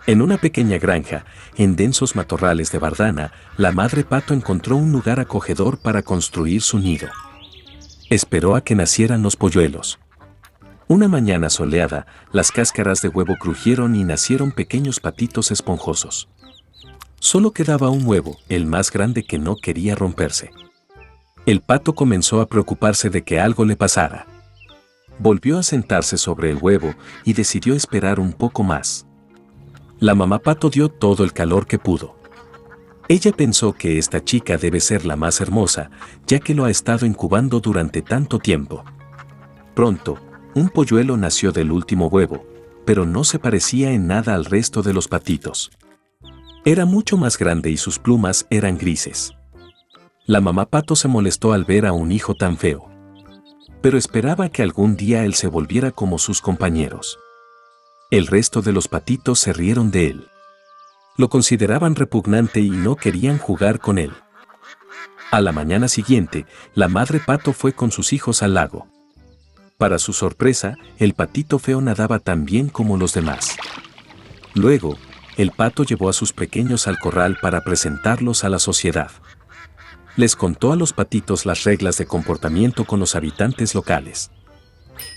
En una pequeña granja, en densos matorrales de Bardana, la madre pato encontró un lugar acogedor para construir su nido. Esperó a que nacieran los polluelos. Una mañana soleada, las cáscaras de huevo crujieron y nacieron pequeños patitos esponjosos. Solo quedaba un huevo, el más grande, que no quería romperse. El pato comenzó a preocuparse de que algo le pasara. Volvió a sentarse sobre el huevo y decidió esperar un poco más. La mamá pato dio todo el calor que pudo. Ella pensó que esta chica debe ser la más hermosa, ya que lo ha estado incubando durante tanto tiempo. Pronto, un polluelo nació del último huevo, pero no se parecía en nada al resto de los patitos. Era mucho más grande y sus plumas eran grises. La mamá pato se molestó al ver a un hijo tan feo, pero esperaba que algún día él se volviera como sus compañeros. El resto de los patitos se rieron de él. Lo consideraban repugnante y no querían jugar con él. A la mañana siguiente, la madre pato fue con sus hijos al lago. Para su sorpresa, el patito feo nadaba tan bien como los demás. Luego, el pato llevó a sus pequeños al corral para presentarlos a la sociedad. Les contó a los patitos las reglas de comportamiento con los habitantes locales.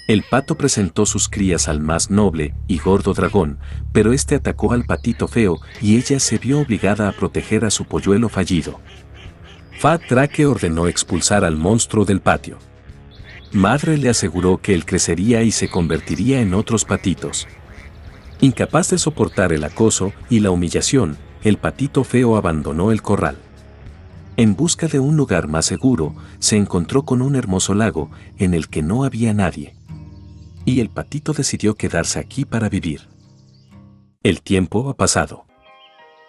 El pato presentó sus crías al más noble y gordo dragón, pero este atacó al patito feo y ella se vio obligada a proteger a su polluelo fallido. Fat Drake ordenó expulsar al monstruo del patio. Madre le aseguró que él crecería y se convertiría en otros patitos. Incapaz de soportar el acoso y la humillación, el patito feo abandonó el corral. En busca de un lugar más seguro, se encontró con un hermoso lago en el que no había nadie. Y el patito decidió quedarse aquí para vivir. El tiempo ha pasado.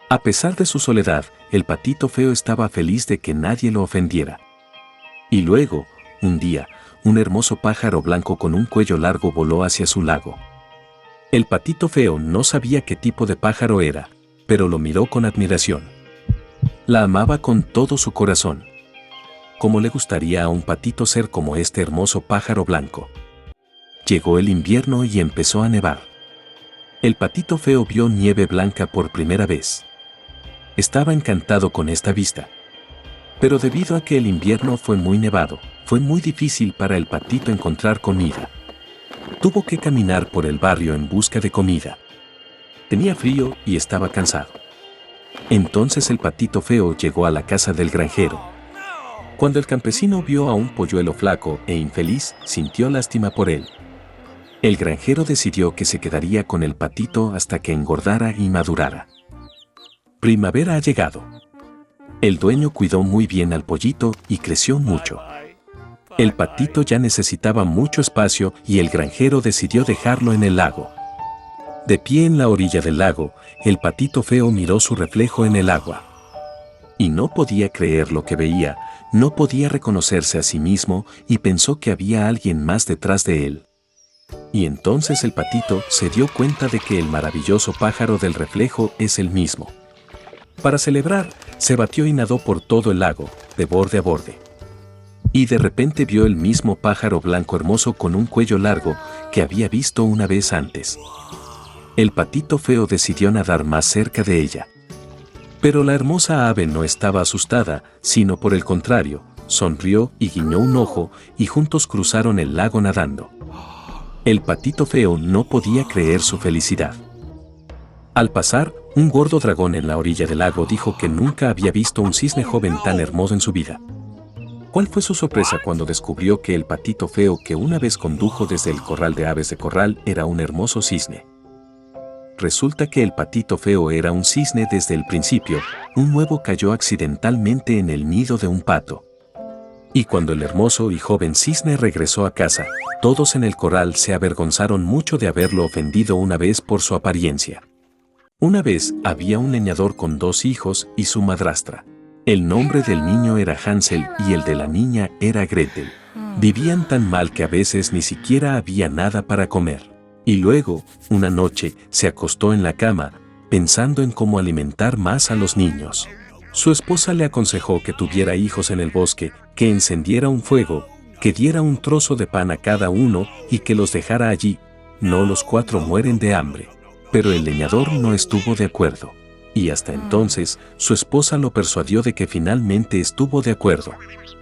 A pesar de su soledad, el patito feo estaba feliz de que nadie lo ofendiera. Y luego, un día, un hermoso pájaro blanco con un cuello largo voló hacia su lago. El patito feo no sabía qué tipo de pájaro era, pero lo miró con admiración. La amaba con todo su corazón. ¿Cómo le gustaría a un patito ser como este hermoso pájaro blanco? Llegó el invierno y empezó a nevar. El patito feo vio nieve blanca por primera vez. Estaba encantado con esta vista. Pero debido a que el invierno fue muy nevado, fue muy difícil para el patito encontrar comida. Tuvo que caminar por el barrio en busca de comida. Tenía frío y estaba cansado. Entonces el patito feo llegó a la casa del granjero. Cuando el campesino vio a un polluelo flaco e infeliz, sintió lástima por él. El granjero decidió que se quedaría con el patito hasta que engordara y madurara. Primavera ha llegado. El dueño cuidó muy bien al pollito y creció mucho. El patito ya necesitaba mucho espacio y el granjero decidió dejarlo en el lago. De pie en la orilla del lago, el patito feo miró su reflejo en el agua. Y no podía creer lo que veía, no podía reconocerse a sí mismo y pensó que había alguien más detrás de él. Y entonces el patito se dio cuenta de que el maravilloso pájaro del reflejo es el mismo. Para celebrar, se batió y nadó por todo el lago, de borde a borde. Y de repente vio el mismo pájaro blanco hermoso con un cuello largo que había visto una vez antes. El patito feo decidió nadar más cerca de ella. Pero la hermosa ave no estaba asustada, sino por el contrario, sonrió y guiñó un ojo y juntos cruzaron el lago nadando. El patito feo no podía creer su felicidad. Al pasar, un gordo dragón en la orilla del lago dijo que nunca había visto un cisne joven tan hermoso en su vida. ¿Cuál fue su sorpresa cuando descubrió que el patito feo que una vez condujo desde el corral de aves de corral era un hermoso cisne? Resulta que el patito feo era un cisne desde el principio, un huevo cayó accidentalmente en el nido de un pato. Y cuando el hermoso y joven cisne regresó a casa, todos en el corral se avergonzaron mucho de haberlo ofendido una vez por su apariencia. Una vez había un leñador con 2 hijos y su madrastra. El nombre del niño era Hansel y el de la niña era Gretel. Vivían tan mal que a veces ni siquiera había nada para comer. Y luego, una noche, se acostó en la cama, pensando en cómo alimentar más a los niños. Su esposa le aconsejó que tuviera hijos en el bosque, que encendiera un fuego, que diera un trozo de pan a cada uno y que los dejara allí. No, los 4 mueren de hambre. pero el leñador no estuvo de acuerdo. Y hasta entonces, su esposa lo persuadió de que finalmente estuvo de acuerdo.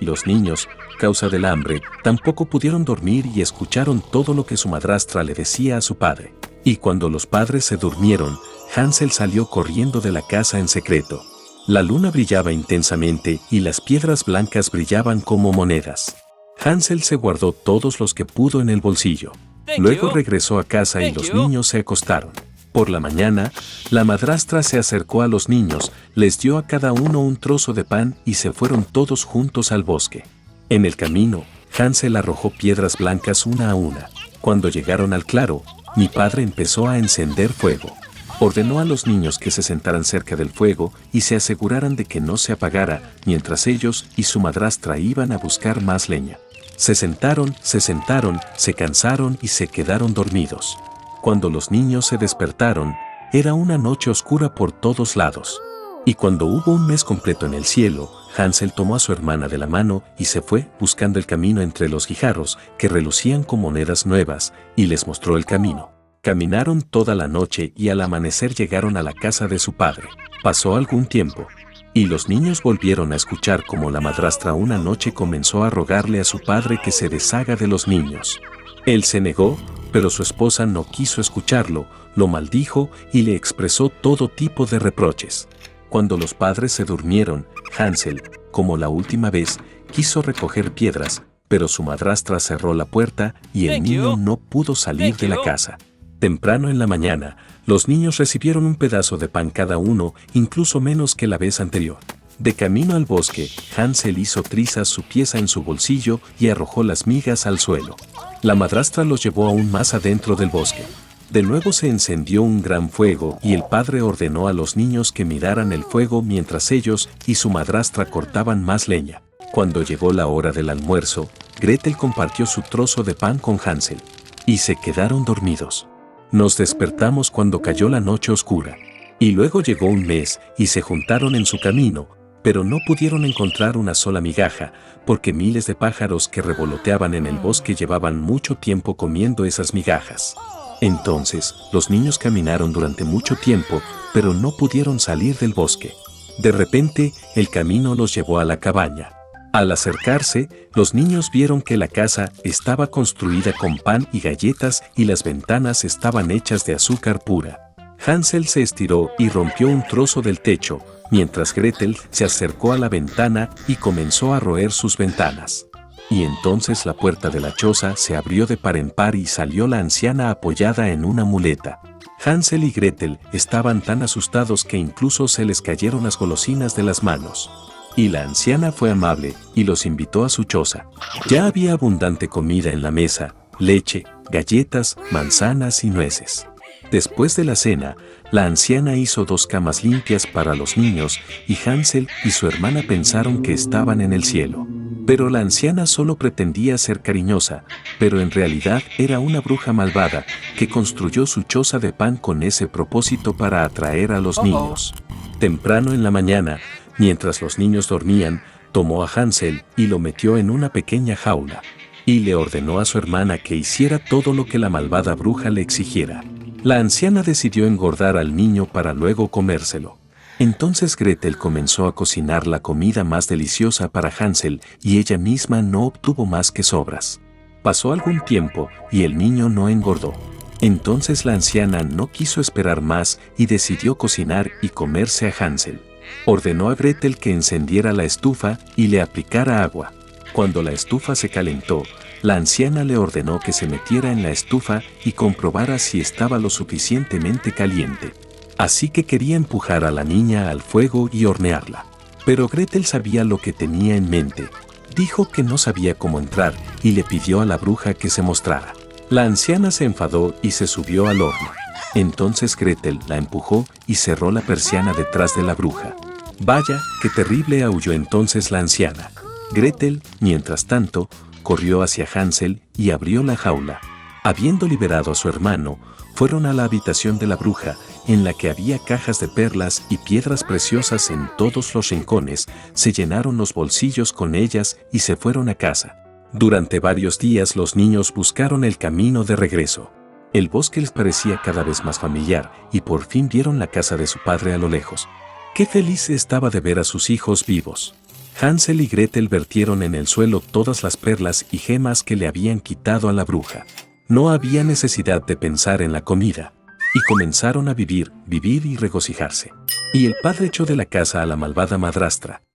Los niños, causa del hambre, tampoco pudieron dormir y escucharon todo lo que su madrastra le decía a su padre. Y cuando los padres se durmieron, Hansel salió corriendo de la casa en secreto. La luna brillaba intensamente y las piedras blancas brillaban como monedas. Hansel se guardó todos los que pudo en el bolsillo. Luego regresó a casa y los niños se acostaron. Por la mañana, la madrastra se acercó a los niños, les dio a cada uno un trozo de pan y se fueron todos juntos al bosque. En el camino, Hansel arrojó piedras blancas una a una. Cuando llegaron al claro, mi padre empezó a encender fuego. Ordenó a los niños que se sentaran cerca del fuego y se aseguraran de que no se apagara mientras ellos y su madrastra iban a buscar más leña. Se sentaron, se cansaron y se quedaron dormidos. Cuando los niños se despertaron, era una noche oscura por todos lados. Y cuando hubo un mes completo en el cielo, Hansel tomó a su hermana de la mano y se fue buscando el camino entre los guijarros que relucían con monedas nuevas y les mostró el camino. Caminaron toda la noche y al amanecer llegaron a la casa de su padre. Pasó algún tiempo y los niños volvieron a escuchar cómo la madrastra una noche comenzó a rogarle a su padre que se deshaga de los niños. Él se negó, pero su esposa no quiso escucharlo, lo maldijo y le expresó todo tipo de reproches. Cuando los padres se durmieron, Hansel, como la última vez, quiso recoger piedras, pero su madrastra cerró la puerta y el niño no pudo salir de la casa. Temprano en la mañana, los niños recibieron un pedazo de pan cada uno, incluso menos que la vez anterior. De camino al bosque, Hansel hizo trizas su pieza en su bolsillo y arrojó las migas al suelo. La madrastra los llevó aún más adentro del bosque. De nuevo se encendió un gran fuego y el padre ordenó a los niños que miraran el fuego mientras ellos y su madrastra cortaban más leña. Cuando llegó la hora del almuerzo, Gretel compartió su trozo de pan con Hansel y se quedaron dormidos. Nos despertamos cuando cayó la noche oscura. Y luego llegó un mes y se juntaron en su camino, pero no pudieron encontrar una sola migaja, porque miles de pájaros que revoloteaban en el bosque llevaban mucho tiempo comiendo esas migajas. Entonces, los niños caminaron durante mucho tiempo, pero no pudieron salir del bosque. De repente, el camino los llevó a la cabaña. Al acercarse, los niños vieron que la casa estaba construida con pan y galletas y las ventanas estaban hechas de azúcar pura. Hansel se estiró y rompió un trozo del techo, mientras Gretel se acercó a la ventana y comenzó a roer sus ventanas. Y entonces la puerta de la choza se abrió de par en par y salió la anciana apoyada en una muleta. Hansel y Gretel estaban tan asustados que incluso se les cayeron las golosinas de las manos. Y la anciana fue amable y los invitó a su choza. Ya había abundante comida en la mesa, leche, galletas, manzanas y nueces. Después de la cena, la anciana hizo 2 camas limpias para los niños y Hansel y su hermana pensaron que estaban en el cielo. Pero la anciana solo pretendía ser cariñosa, pero en realidad era una bruja malvada que construyó su choza de pan con ese propósito para atraer a los niños. Temprano en la mañana, mientras los niños dormían, tomó a Hansel y lo metió en una pequeña jaula, y le ordenó a su hermana que hiciera todo lo que la malvada bruja le exigiera. La anciana decidió engordar al niño para luego comérselo. Entonces Gretel comenzó a cocinar la comida más deliciosa para Hansel y ella misma no obtuvo más que sobras. Pasó algún tiempo y el niño no engordó. Entonces la anciana no quiso esperar más y decidió cocinar y comerse a Hansel. Ordenó a Gretel que encendiera la estufa y le aplicara agua. Cuando la estufa se calentó, la anciana le ordenó que se metiera en la estufa y comprobara si estaba lo suficientemente caliente. Así que quería empujar a la niña al fuego y hornearla. Pero Gretel sabía lo que tenía en mente. Dijo que no sabía cómo entrar y le pidió a la bruja que se mostrara. La anciana se enfadó y se subió al horno. Entonces Gretel la empujó y cerró la persiana detrás de la bruja. ¡Vaya, qué terrible!, aulló entonces la anciana. Gretel, mientras tanto, corrió hacia Hansel y abrió la jaula. Habiendo liberado a su hermano, fueron a la habitación de la bruja, en la que había cajas de perlas y piedras preciosas en todos los rincones, se llenaron los bolsillos con ellas y se fueron a casa. Durante varios días los niños buscaron el camino de regreso. El bosque les parecía cada vez más familiar y por fin vieron la casa de su padre a lo lejos. Qué feliz estaba de ver a sus hijos vivos. Hansel y Gretel vertieron en el suelo todas las perlas y gemas que le habían quitado a la bruja. No había necesidad de pensar en la comida. Y comenzaron a vivir y regocijarse. Y el padre echó de la casa a la malvada madrastra.